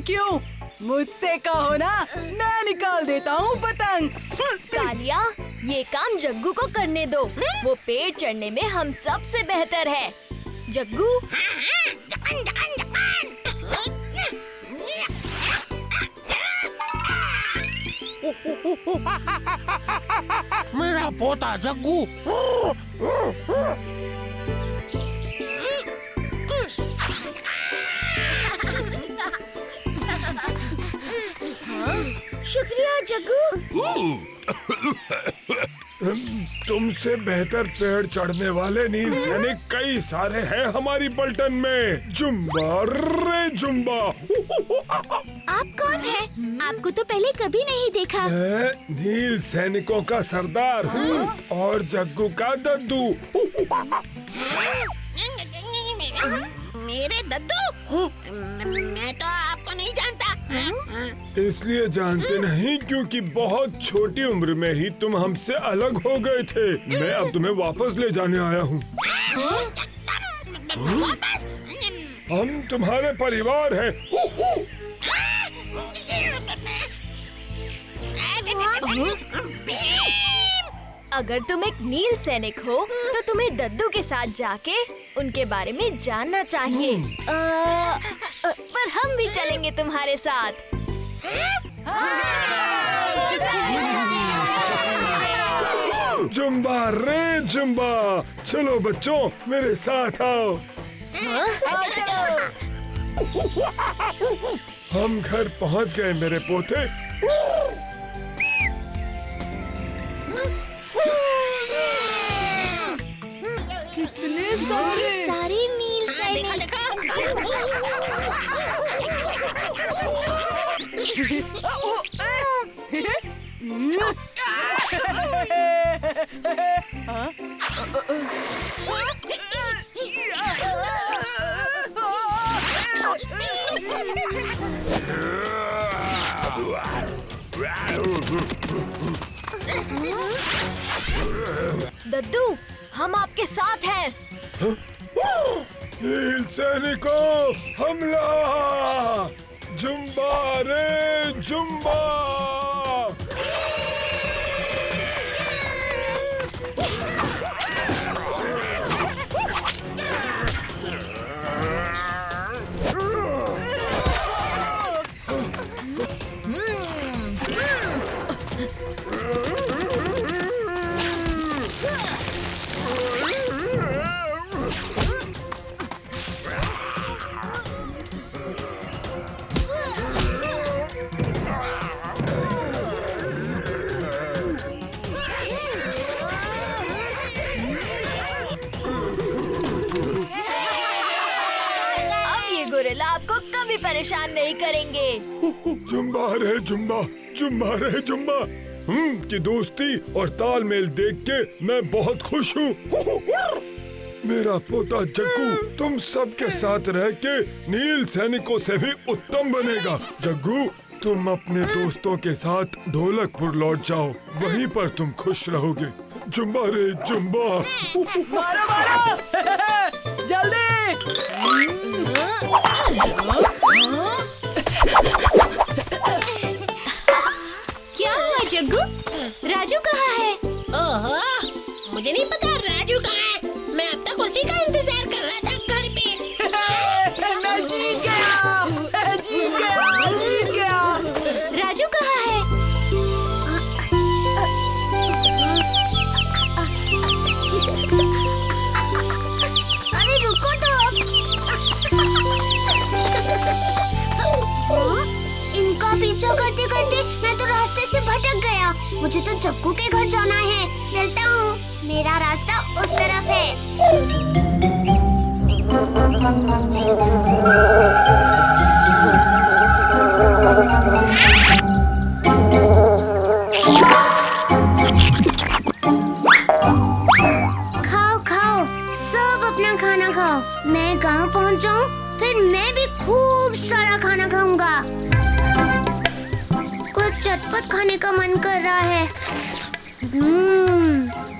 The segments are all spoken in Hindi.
क्यों? मुझसे कहो ना, मैं निकाल देता हूँ पतंग। कालिया, ये काम जग्गू को करने दो। वो पेड़ चढ़ने में हम सबसे बेहतर है। जग्गू, मेरा पोता जग्गू। शुक्रिया जग्गू। तुमसे बेहतर पेड़ चढ़ने वाले नील सैनिक कई सारे हैं हमारी पलटन में। जुम्बा रे जुम्बा। आप कौन हैं? आपको तो पहले कभी नहीं देखा। मैं नील सैनिकों का सरदार हूँ और जग्गू का दद्दू। मेरे दद्दू? मैं तो आपको नहीं जानता। इसलिए जानते नहीं क्योंकि बहुत छोटी उम्र में ही तुम हमसे अलग हो गए थे। मैं अब तुम्हें वापस ले जाने आया हूँ। हम तुम्हारे परिवार हैं। अगर तुम एक नील सैनिक हो तो तुम्हें दद्दू के साथ जाके उनके बारे में जानना चाहिए। पर हम भी चलेंगे तुम्हारे साथ। जुम्बा रे जुम्बा। चलो बच्चों, मेरे साथ आओ। हम घर पहुंच गए मेरे पोते। कितने सारे नील सैनिक। दद्दू, हम आपके साथ हैं। नील सैनिकों, हमला! जुम्बा रे जुम्बा। गोरिल्ला आपको कभी परेशान नहीं करेंगे। जुम्बा रे जुम्बा, जुम्बा रे जुम्बा। की दोस्ती और तालमेल देख के मैं बहुत खुश हूँ। मेरा पोता जग्गू तुम सबके साथ रह के नील सैनिकों से भी उत्तम बनेगा। जग्गू, तुम अपने दोस्तों के साथ ढोलकपुर लौट जाओ, वहीं पर तुम खुश रहोगे। जुम्बा रे जुम्बा। मारो मारो जल्दी। क्या हुआ जग्गू? राजू कहाँ है? ओहो, मुझे नहीं पता राजू कहाँ है। मैं अब तक उसी का इंतजार कर रहा था घर पे। मैं जीत गया, मैं जीत गया, जीत गया। राजू कहाँ है? अरे रुको तो। इनका पीछा करते करते मैं तो रास्ते से भटक गया। मुझे तो जग्गू के घर जाना है। चलता हूँ, मेरा रास्ता उस तरफ है। खाओ खाओ, सब अपना खाना खाओ। मैं गांव पहुंच जाऊं, फिर मैं भी खूब सारा खाना खाऊंगा। कुछ चटपट खाने का मन कर रहा है।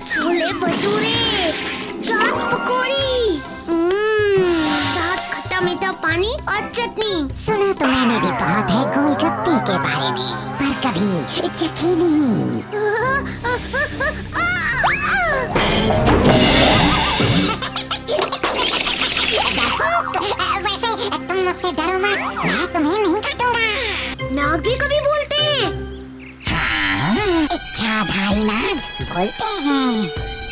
छोले भटूरे, चाट पकौड़ी, साथ खट्टा मीठा पानी और चटनी। सुना तो मैंने भी बहुत है गोलगप्पे के बारे में, पर कभी चखी नहीं। वैसे तुम मुझसे डरो मत, मैं तुम्हें नहीं काटूंगा। नाग भी कभी बोलते हैं। इच्छाधारी नाग बोलते हैं।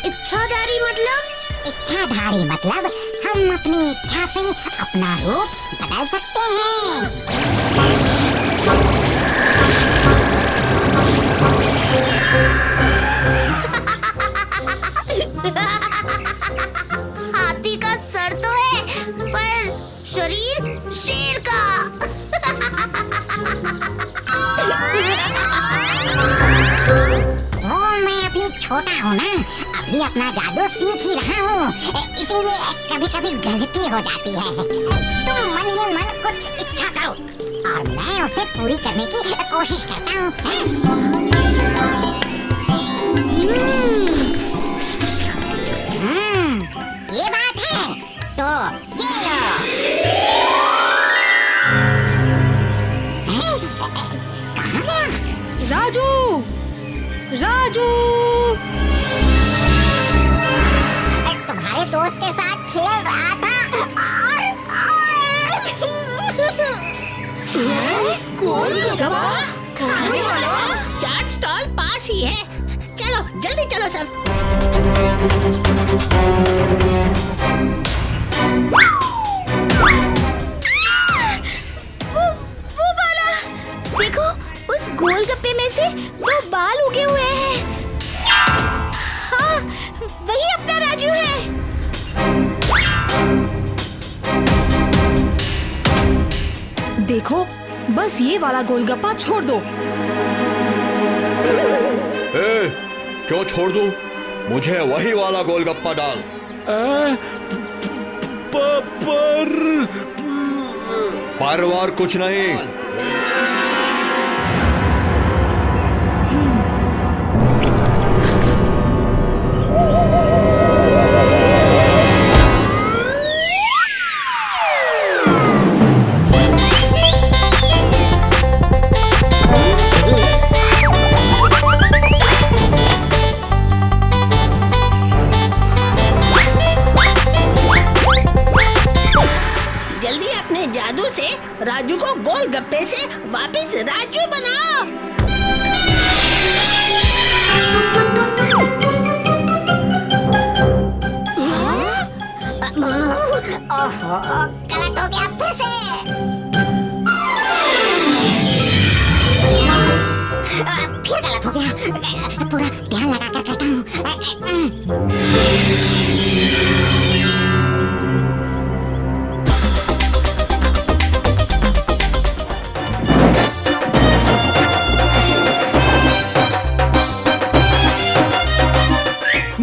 इच्छाधारी मतलब? इच्छाधारी मतलब हम अपनी इच्छा से अपना रूप बदल सकते हैं। हाथी का सर तो है, पर शरीर शेर का। मैं अभी छोटा हूँ ना, अभी अपना जादू सीख ही रहा हूँ, इसीलिए कभी कभी गलती हो जाती है। तुम मन ही मन कुछ इच्छा करो और मैं उसे पूरी करने की कोशिश करता हूँ। ये बात है, तो ये लो। कहाँ गया? राजू, राजू! तुम्हारे दोस्त के साथ खेल रहा था चाट स्टॉल पास ही है, चलो जल्दी चलो सब। वो वाला देखो, उस गोलगप्पे में से 2 बाल उगे हुए हैं। हाँ, वही अपना राजू है। देखो, बस ये वाला गोलगप्पा छोड़ दो। क्यों छोड़ दूं? मुझे वही वाला गोलगप्पा डाल। पर वार कुछ नहीं। जल्दी अपने जादू से राजू को गोलगप्पे से वापस राजू बनाओ। ओहो, गलत हो गया फिर से। फिर गलत हो गया, पूरा ध्यान लगा कर करता हूँ।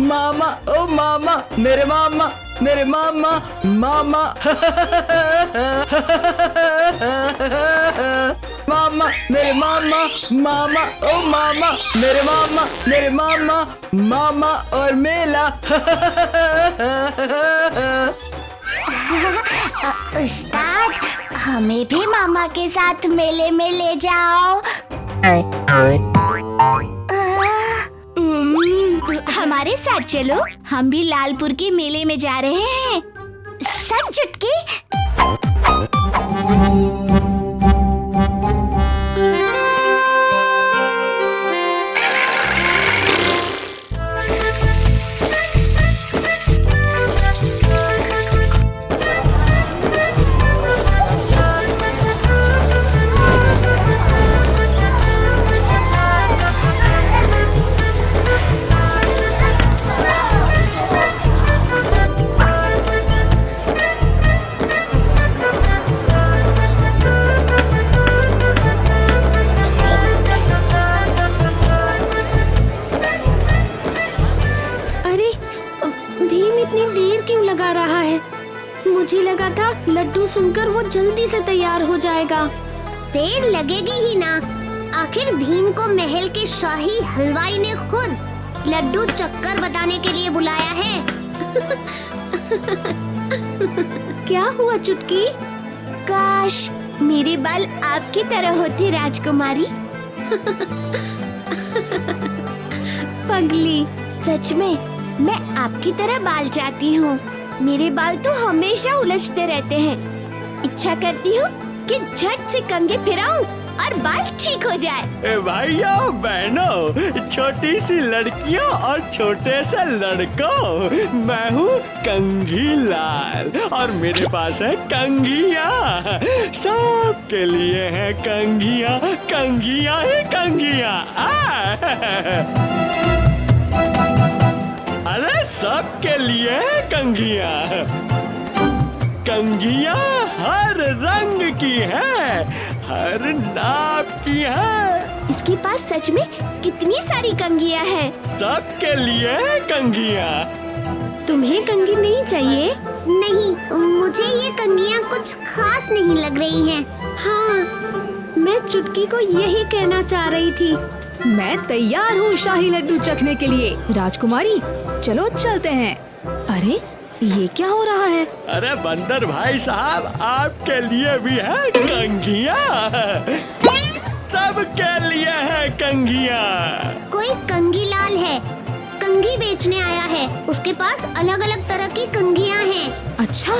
मामा, ओ मामा, मेरे मामा, मेरे मामा, मामा। मामा, मेरे मामा, मामा, ओ मामा, मेरे मामा, मेरे मामा, मामा और मेला। उस्ताद, हमें भी मामा के साथ मेले में ले जाओ। हमारे साथ चलो, हम भी लालपुर के मेले में जा रहे हैं। सच चुटकी? मुझे लगा था लड्डू सुनकर वो जल्दी से तैयार हो जाएगा। देर लगेगी ही ना, आखिर भीम को महल के शाही हलवाई ने खुद लड्डू चक्कर बताने के लिए बुलाया है। क्या हुआ चुटकी? काश मेरे बाल आपकी तरह होते राजकुमारी। पगली, सच में मैं आपकी तरह बाल चाहती हूँ। मेरे बाल तो हमेशा उलझते रहते हैं। इच्छा करती हूँ कि झट से कंघी फिराऊं और बाल ठीक हो जाए। भाइयों बहनों, छोटी सी लड़कियों और छोटे से लड़कों, मैं हूँ कंघी लाल और मेरे पास है कंघियाँ। सबके लिए है कंघियाँ, कंघियाँ ही कंघियाँ। अरे सबके लिए है कंघियाँ। कंघियाँ हर रंग की है, हर नाप की है। इसके पास सच में कितनी सारी कंघियाँ हैं। सबके लिए कंघियाँ। तुम्हें कंघी नहीं चाहिए? नहीं, मुझे ये कंघियाँ कुछ खास नहीं लग रही हैं। हाँ, मैं चुटकी को यही कहना चाह रही थी। मैं तैयार हूँ शाही लड्डू चखने के लिए। राजकुमारी, चलो चलते हैं। अरे ये क्या हो रहा है? अरे बंदर भाई साहब, आपके लिए भी है कंघियाँ। सबके लिए है कंघियाँ। कोई कंघी लाल है, कंघी बेचने आया है। उसके पास अलग अलग तरह की कंघियाँ हैं। अच्छा,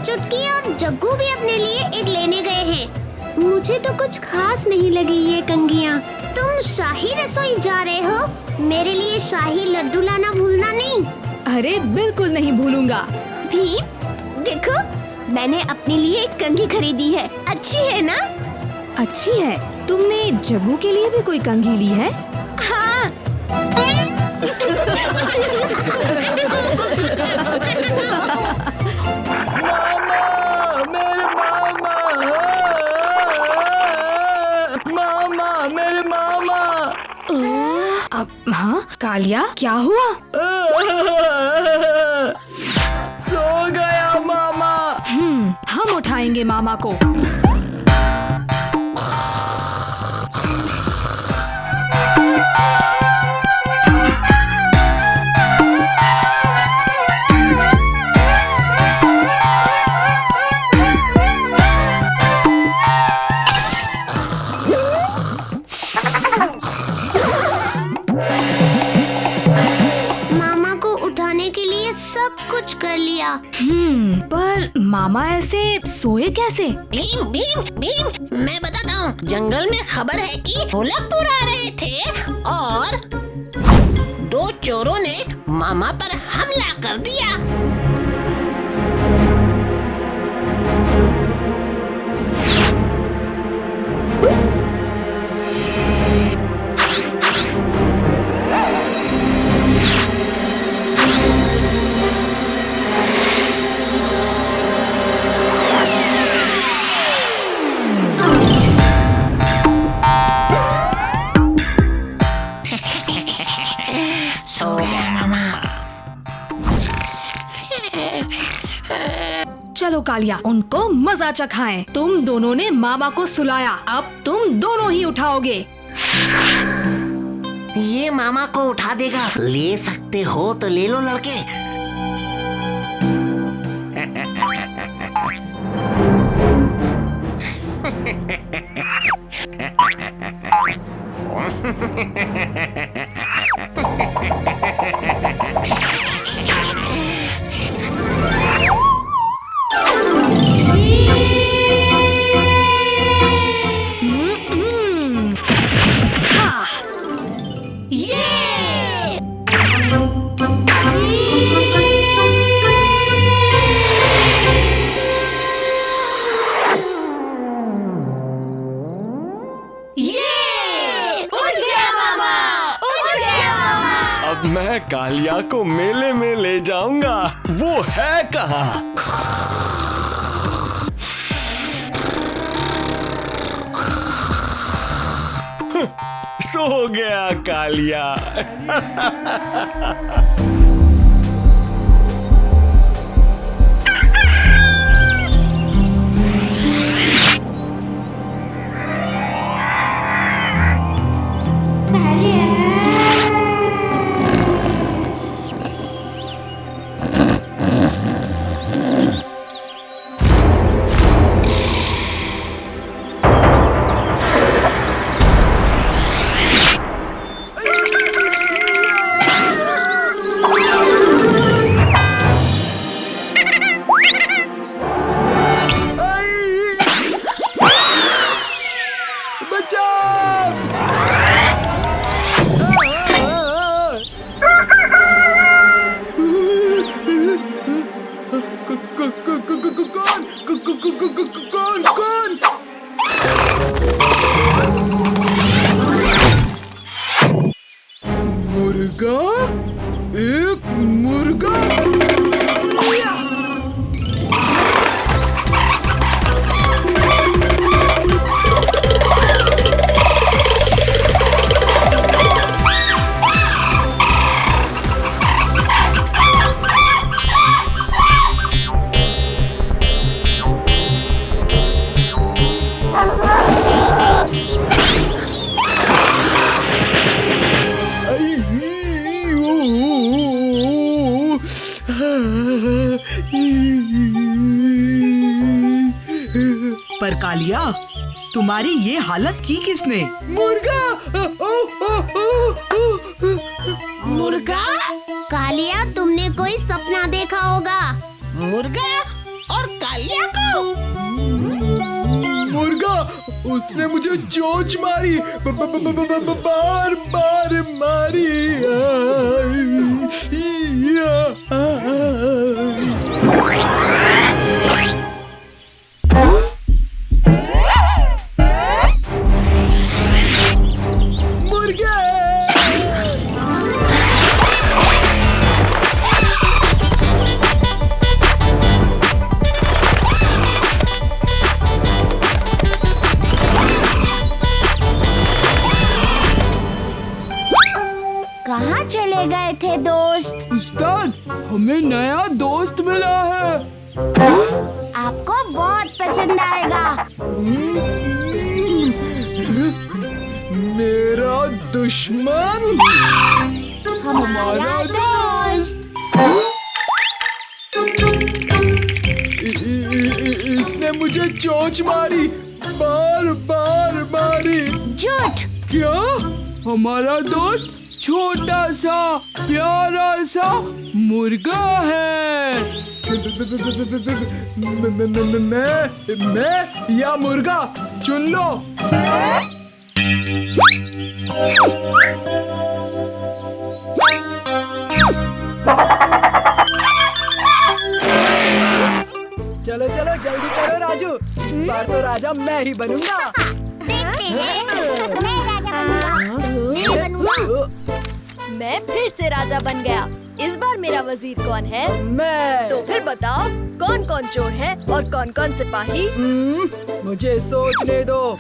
चुटकी और जग्गू भी अपने लिए एक लेने गए हैं। मुझे तो कुछ खास नहीं लगी ये कंघियाँ। तुम शाही रसोई जा रहे हो, मेरे लिए शाही लड्डू लाना भूलना नहीं। अरे बिल्कुल नहीं भूलूंगा। भीम, देखो मैंने अपने लिए एक कंघी खरीदी है। अच्छी है ना? अच्छी है। तुमने जग्गू के लिए भी कोई कंघी ली है? हाँ। मामा, मेरे मामा। हाँ कालिया, क्या हुआ? सो गया मामा। हम उठाएंगे मामा को। कुछ कर लिया। पर मामा ऐसे सोए कैसे? भीम भीम भीम, मैं बताता हूँ। जंगल में खबर है कि ढोलकपुर आ रहे थे और 2 चोरों ने मामा पर हमला कर दिया। चलो कालिया, उनको मजा चखाएं। तुम दोनों ने मामा को सुलाया, अब तुम दोनों ही उठाओगे। ये मामा को उठा देगा। ले सकते हो तो ले लो लड़के। अब मैं कालिया को मेले में ले जाऊंगा। वो है कहाँ? सो गया कालिया। कौन? मुर्गा, एक मुर्गा। पर कालिया, तुम्हारी ये हालत की किसने? मुर्गा। मुर्गा? कालिया, तुमने कोई सपना देखा होगा। मुर्गा और कालिया को? मुर्गा, उसने मुझे चोंच मारी, बार बार मारी। कहाँ चले गए थे दोस्त? उस्ताद, हमें नया दोस्त मिला है। आपको बहुत पसंद आएगा। मेरा दुश्मन हमारा दोस्त। इसने मुझे चोंच मारी, बार बार मारी। झूठ। क्या? हमारा दोस्त छोटा सा प्यारा सा मुर्गा है। मैं या मुर्गा, चुन लो। चलो चलो जल्दी करो राजू, इस बार तो राजा मैं ही बनूंगा। मैं फिर से राजा बन गया। इस बार मेरा वजीर कौन है? मैं। तो फिर बताओ, कौन कौन चोर है और कौन कौन सिपाही? मुझे सोचने दो।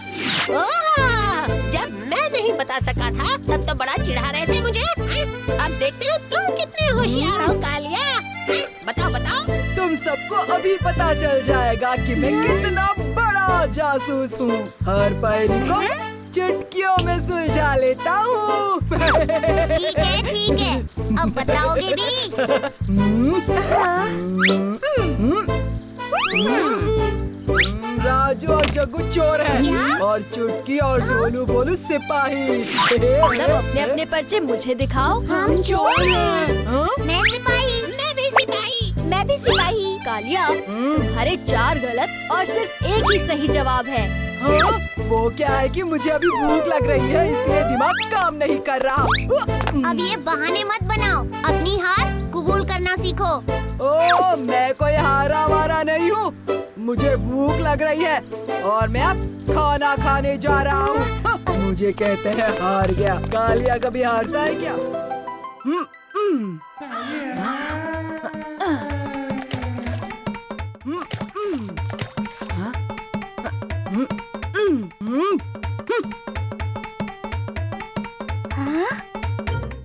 जब मैं नहीं बता सका था तब तो बड़ा चिढ़ा रहे थे मुझे। अब देखते हो तुम कितने होशियार हो कालिया। बताओ बताओ। तुम सबको अभी पता चल जाएगा कि मैं कितना बड़ा जासूस हूँ। हर पहेली को चुटकियों में सुलझा लेता हूँ। ठीक है, अब बताओगे भी? राजू और जग्गू चोर हैं और चुटकी और डोलू बोलू सिपाही। सब अपने अपने पर्चे मुझे दिखाओ। हम चोर हैं। हाँ? मैं सिपाही। मैं भी सिपाही। मैं भी सिपाही। कालिया, तुम्हारे 4 गलत और सिर्फ एक ही सही जवाब है। हाँ? वो क्या है कि मुझे अभी भूख लग रही है, इसलिए दिमाग काम नहीं कर रहा। अब ये बहाने मत बनाओ, अपनी हार कबूल करना सीखो। ओ, मैं कोई हारा वारा नहीं हूँ। मुझे भूख लग रही है और मैं अब खाना खाने जा रहा हूँ। मुझे कहते हैं हार गया। कालिया कभी हारता है क्या?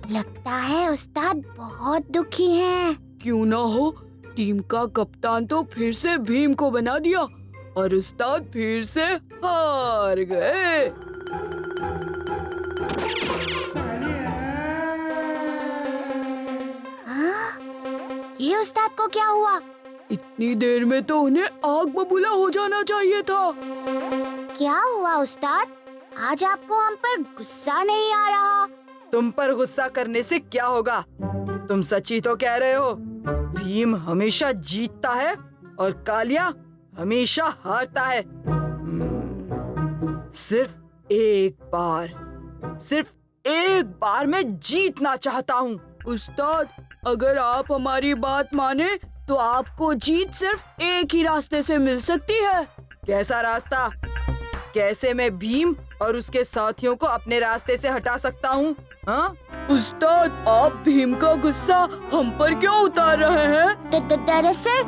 लगता है उस्ताद बहुत दुखी हैं। क्यों ना हो, टीम का कप्तान तो फिर से भीम को बना दिया और उस्ताद फिर से हार गए। ये उस्ताद को क्या हुआ? इतनी देर में तो उन्हें आग बबूला हो जाना चाहिए था। क्या हुआ उस्ताद? आज आपको हम पर गुस्सा नहीं आ रहा। तुम पर गुस्सा करने से क्या होगा? तुम सच्ची तो कह रहे हो। भीम हमेशा जीतता है और कालिया हमेशा हारता है। सिर्फ एक बार मैं जीतना चाहता हूँ। उस्ताद, अगर आप हमारी बात माने तो तो आपको जीत सिर्फ एक ही रास्ते से मिल सकती है। कैसा रास्ता? कैसे मैं भीम और उसके साथियों को अपने रास्ते से हटा सकता हूँ? हाँ? उस्ताद, आप भीम का गुस्सा हम पर क्यों उतार रहे हैं? दरअसल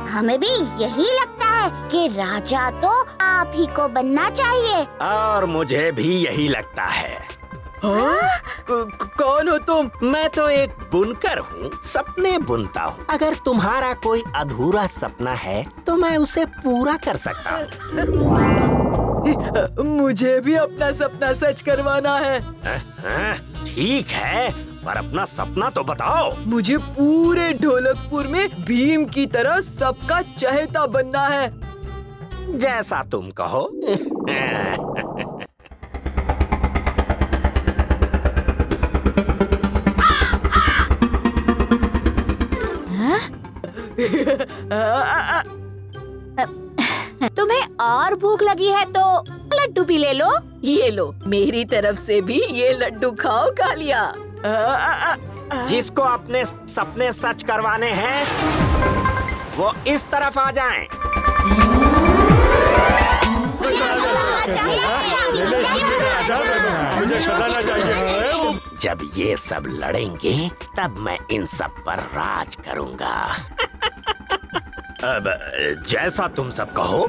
हमें भी यही लगता है कि राजा तो आप ही को बनना चाहिए। और मुझे भी यही लगता है। हाँ? कौन हो तुम? मैं तो एक बुनकर हूँ, सपने बुनता हूँ। अगर तुम्हारा कोई अधूरा सपना है तो मैं उसे पूरा कर सकता हूँ। मुझे भी अपना सपना सच करवाना है। ठीक है, पर अपना सपना तो बताओ। मुझे पूरे ढोलकपुर में भीम की तरह सबका चहेता बनना है। जैसा तुम कहो। तुम्हें और भूख लगी है तो लड्डू भी ले लो। ये लो, मेरी तरफ से भी ये लड्डू खाओ कालिया। जिसको अपने सपने सच करवाने हैं वो इस तरफ आ जाएं। जब ये सब लड़ेंगे तब मैं इन सब पर राज करूंगा। अब जैसा तुम सब कहो।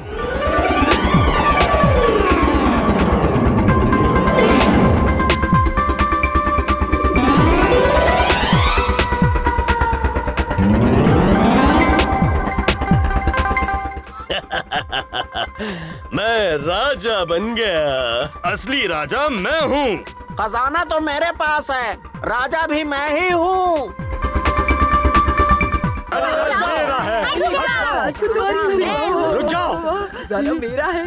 मैं राजा बन गया। असली राजा मैं हूँ। खजाना तो मेरे पास है, राजा भी मैं ही हूँ। रुक जाओ। खजाना मेरा है।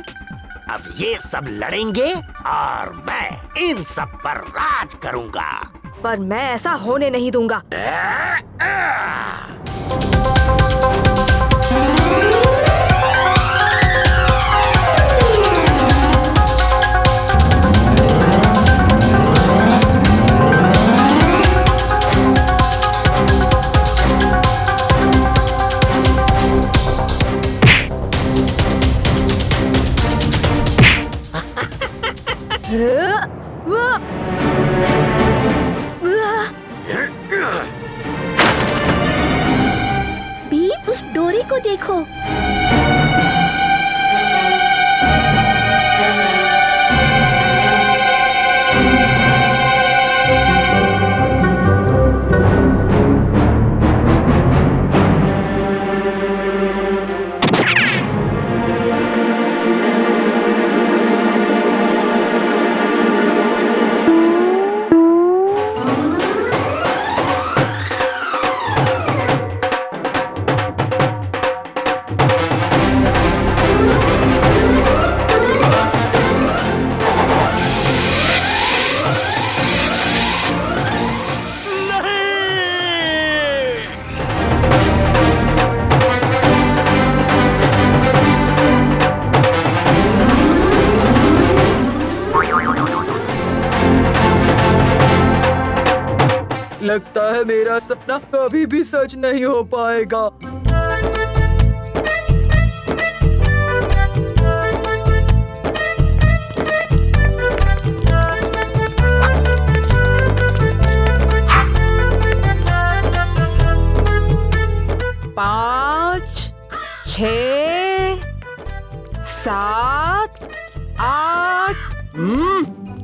अब ये सब लड़ेंगे और मैं इन सब पर राज करूंगा। पर मैं ऐसा होने नहीं दूंगा। भीम, उस डोरी को देखो। लगता है मेरा सपना कभी भी सच नहीं हो पाएगा। पाँच, 6, 7, 8।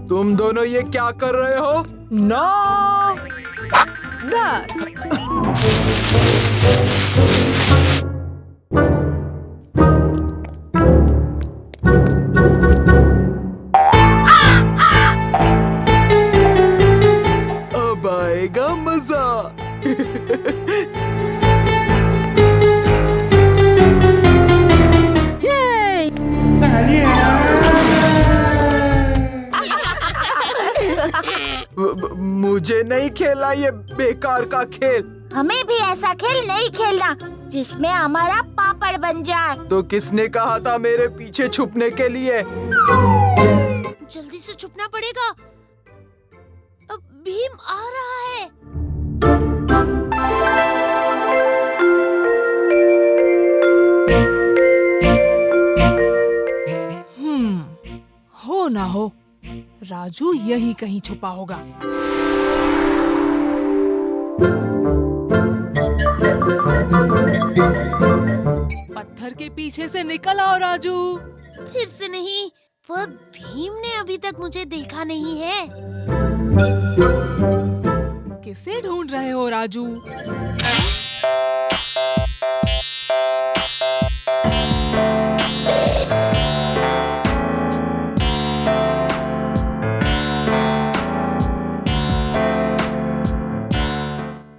तुम दोनों ये क्या कर रहे हो? 9, 10। अब आएगा मजा। मुझे नहीं खेला ये बेकार का खेल। हमें भी ऐसा खेल नहीं खेलना जिसमें हमारा पापड़ बन जाए। तो किसने कहा था मेरे पीछे छुपने के लिए? जल्दी से छुपना पड़ेगा। अब भीम आ रहा है। हो ना हो, राजू यही कहीं छुपा होगा। पत्थर के पीछे से निकल आओ राजू। फिर से नहीं, पर भीम ने अभी तक मुझे देखा नहीं है। किसे ढूंढ रहे हो राजू?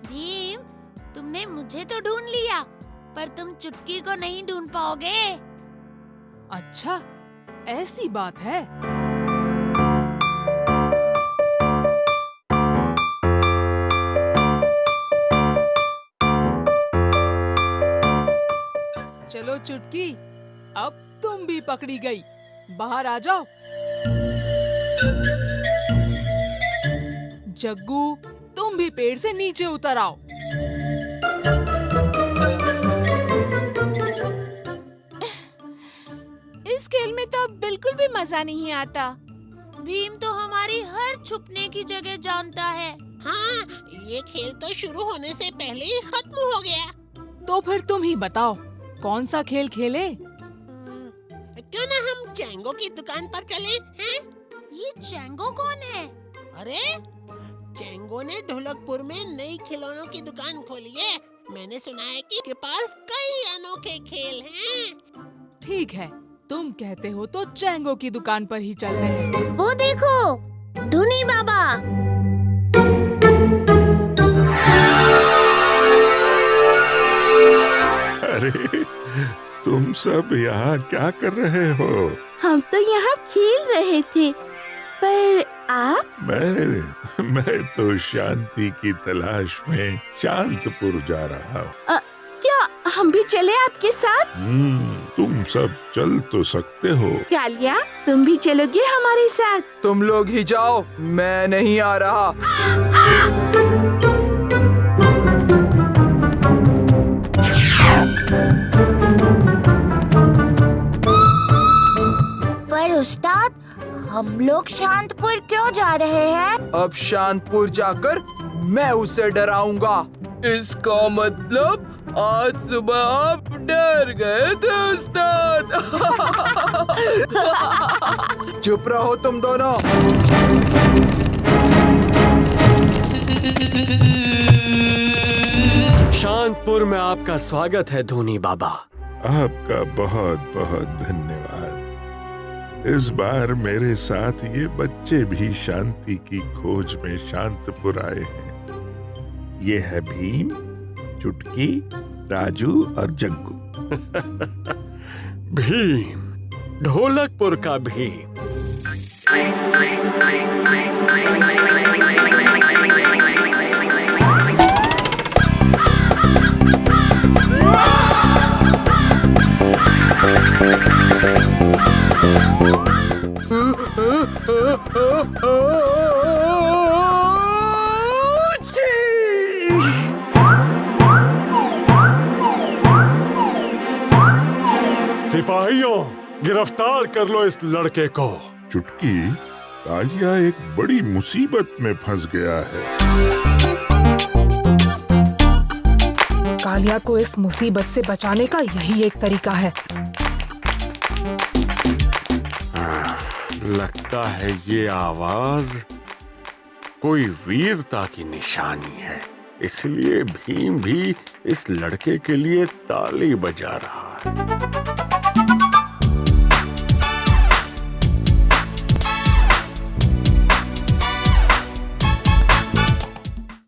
भीम, तुमने मुझे तो ढूंढ लिया, पर तुम चुटकी को नहीं ढूंढ पाओगे। अच्छा, ऐसी बात है। चलो चुटकी, अब तुम भी पकड़ी गई। बाहर आ जाओ। जग्गू, तुम भी पेड़ से नीचे उतर आओ। इस खेल में तो बिल्कुल भी मजा नहीं आता। भीम तो हमारी हर छुपने की जगह जानता है। हाँ, ये खेल तो शुरू होने से पहले ही खत्म हो गया। तो फिर तुम ही बताओ, कौन सा खेल खेले? क्यों ना हम चैंगो की दुकान पर चलें, हैं? ये चैंगो कौन है? अरे, चैंगो ने ढोलकपुर में नई खिलौनों की दुकान खोली है। मैंने सुना है कि उसके पास कई अनोखे खेल हैं। ठीक है, तुम कहते हो तो चैंगो की दुकान पर ही चलते हैं। वो देखो, धुनी बाबा। अरे, तुम सब यहाँ क्या कर रहे हो? हम तो यहाँ खेल रहे थे, पर आप? मैं तो शांति की तलाश में शांतपुर जा रहा हूँ। क्या हम भी चले आपके साथ? तुम सब चल तो सकते हो। कालिया, तुम भी चलोगे हमारे साथ? तुम लोग ही जाओ, मैं नहीं आ रहा। पर उस्ताद, हम लोग शांतपुर क्यों जा रहे हैं? अब शांतपुर जाकर मैं उसे डराऊंगा। इसका मतलब आज सुबह आप डर गए थे उस्ताद। चुप रहो तुम दोनों। शांतपुर में आपका स्वागत है धोनी बाबा। आपका बहुत बहुत धन्यवाद। इस बार मेरे साथ ये बच्चे भी शांति की खोज में शांतपुर आए हैं। ये है भीम, चुटकी, राजू और जग्गू। भीम, ढोलकपुर का भीम। सिपाहियों, गिरफ्तार कर लो इस लड़के को। चुटकी, कालिया एक बड़ी मुसीबत में फंस गया है। कालिया को इस मुसीबत से बचाने का यही एक तरीका है। लगता है ये आवाज कोई वीरता की निशानी है, इसलिए भीम भी इस लड़के के लिए ताली बजा रहा है।